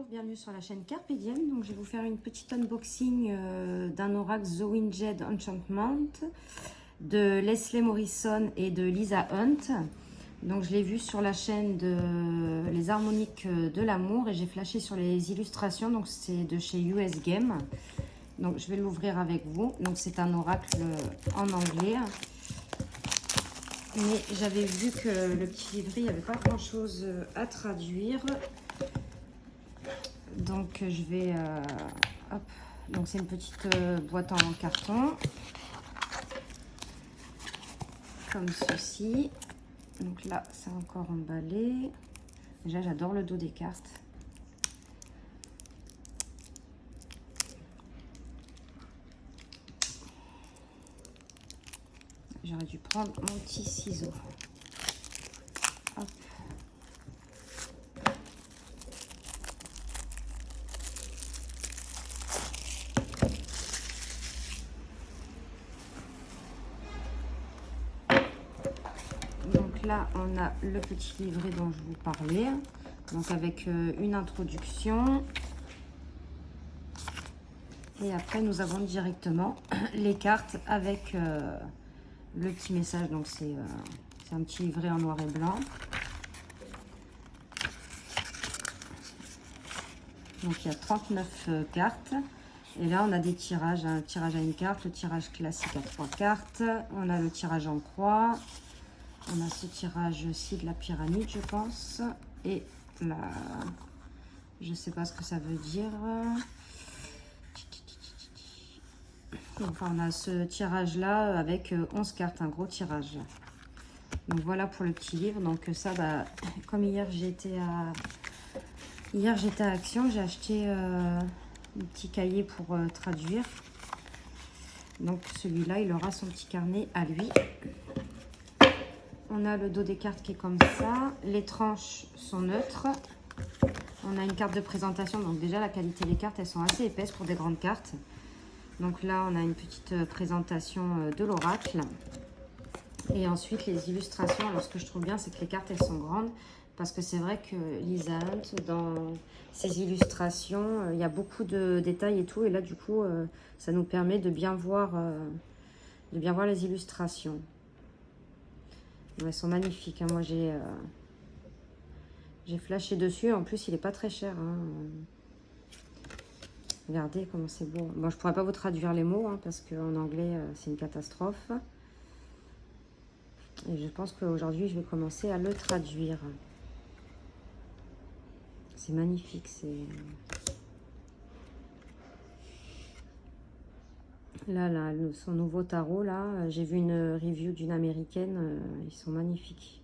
bienvenue sur la chaîne Carpe Diem. Donc je vais vous faire une petite unboxing d'un oracle The Winged Enchantment de Leslie Morrison et de Lisa Hunt. Donc je l'ai vu sur la chaîne de Les Harmoniques de l'amour et j'ai flashé sur les illustrations. Donc c'est de chez US Game. Donc je vais l'ouvrir avec vous. Donc c'est un oracle en anglais. Mais j'avais vu que le petit livret, il n'y avait pas grand chose à traduire. Donc je vais... hop. Donc c'est une petite boîte en carton. Comme ceci. Donc là, c'est encore emballé. Déjà, j'adore le dos des cartes. J'aurais dû prendre mon petit ciseau. Hop. Donc là, on a le petit livret dont je vous parlais. Donc avec une introduction. Et après, nous avons directement les cartes avec le petit message. Donc c'est un petit livret en noir et blanc. Donc il y a 39 cartes. Et là, on a des tirages. Un tirage à une carte, le tirage classique à 3 cartes. On a le tirage en croix. On a ce tirage-ci de la pyramide, je pense. Et là, je ne sais pas ce que ça veut dire. Enfin, on a ce tirage-là avec 11 cartes, un gros tirage. Donc voilà pour le petit livre. Donc ça, bah, comme hier, j'étais à Action, j'ai acheté un petit cahier pour traduire. Donc celui-là, il aura son petit carnet à lui. On a le dos des cartes qui est comme ça. Les tranches sont neutres. On a une carte de présentation. Donc déjà, la qualité des cartes, elles sont assez épaisses pour des grandes cartes. Donc là, on a une petite présentation de l'oracle. Et ensuite, les illustrations. Alors, ce que je trouve bien, c'est que les cartes, elles sont grandes. Parce que c'est vrai que Lisa Hunt, dans ses illustrations, il y a beaucoup de détails et tout. Et là, du coup, ça nous permet de bien voir les illustrations. Elles sont magnifiques. Hein. Moi, j'ai flashé dessus. En plus, il n'est pas très cher. Hein. Regardez comment c'est beau. Bon, je pourrais pas vous traduire les mots hein, parce qu'en anglais, c'est une catastrophe. Et je pense qu'aujourd'hui, je vais commencer à le traduire. C'est magnifique. Là, son nouveau tarot, là, j'ai vu une review d'une américaine. Ils sont magnifiques.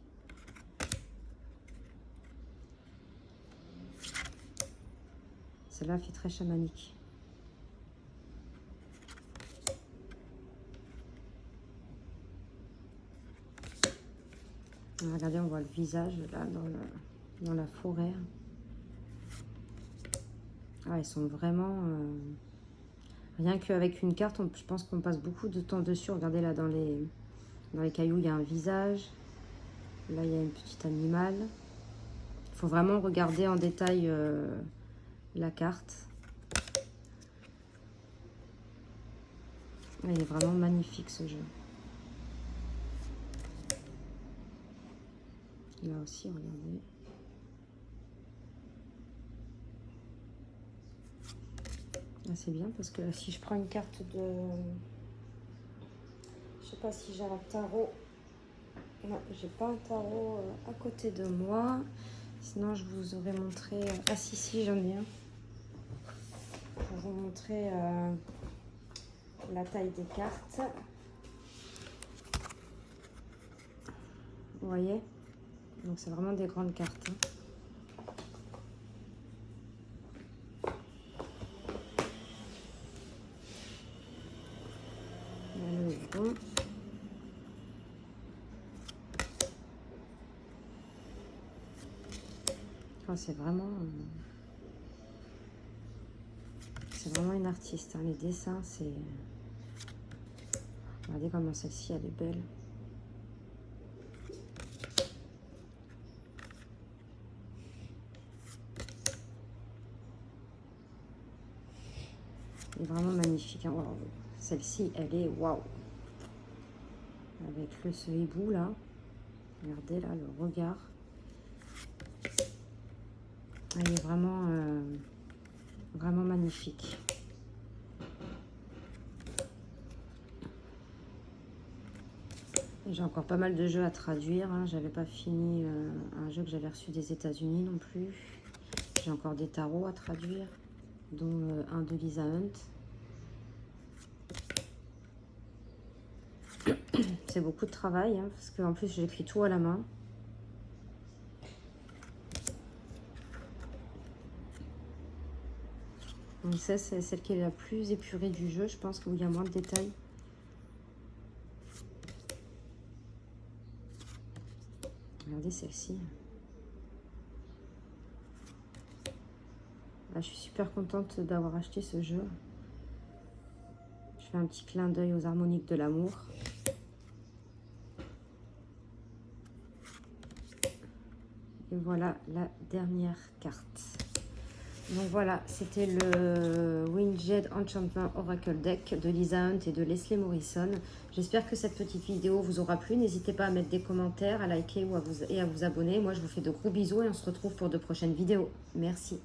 Celle-là fait très chamanique. Regardez, on voit le visage là dans la forêt. Ah, ils sont vraiment... rien qu'avec une carte, je pense qu'on passe beaucoup de temps dessus. Regardez là, dans les cailloux, il y a un visage. Là, il y a une petite animale. Il faut vraiment regarder en détail la carte. Il est vraiment magnifique ce jeu. Là aussi, regardez. Là, c'est bien parce que si je prends une carte de... Je sais pas si j'ai un tarot. Non, j'ai pas un tarot à côté de moi. Sinon, je vous aurais montré... Ah si, j'en ai un. Pour vous montrer la taille des cartes. Vous voyez? Donc, c'est vraiment des grandes cartes. Hein. Bon. Oh, c'est vraiment une artiste. Hein. Les dessins, c'est... Regardez comment celle-ci, elle est belle. Elle est vraiment magnifique. Hein. Wow. Celle-ci, elle est waouh. Avec ce hibou là. Regardez là le regard. Elle est vraiment, vraiment magnifique. J'ai encore pas mal de jeux à traduire. Hein. J'avais pas fini un jeu que j'avais reçu des États-Unis non plus. J'ai encore des tarots à traduire, dont un de Lisa Hunt. C'est beaucoup de travail, hein, parce qu'en plus j'écris tout à la main. Donc ça, c'est celle qui est la plus épurée du jeu, je pense, où il y a moins de détails. Regardez celle-ci. Ah, je suis super contente d'avoir acheté ce jeu. Je fais un petit clin d'œil aux harmoniques de l'amour. Et voilà la dernière carte. Donc voilà, c'était le Winged Enchantment Oracle Deck de Lisa Hunt et de Leslie Morrison. J'espère que cette petite vidéo vous aura plu. N'hésitez pas à mettre des commentaires, à liker et à vous abonner. Moi, je vous fais de gros bisous et on se retrouve pour de prochaines vidéos. Merci.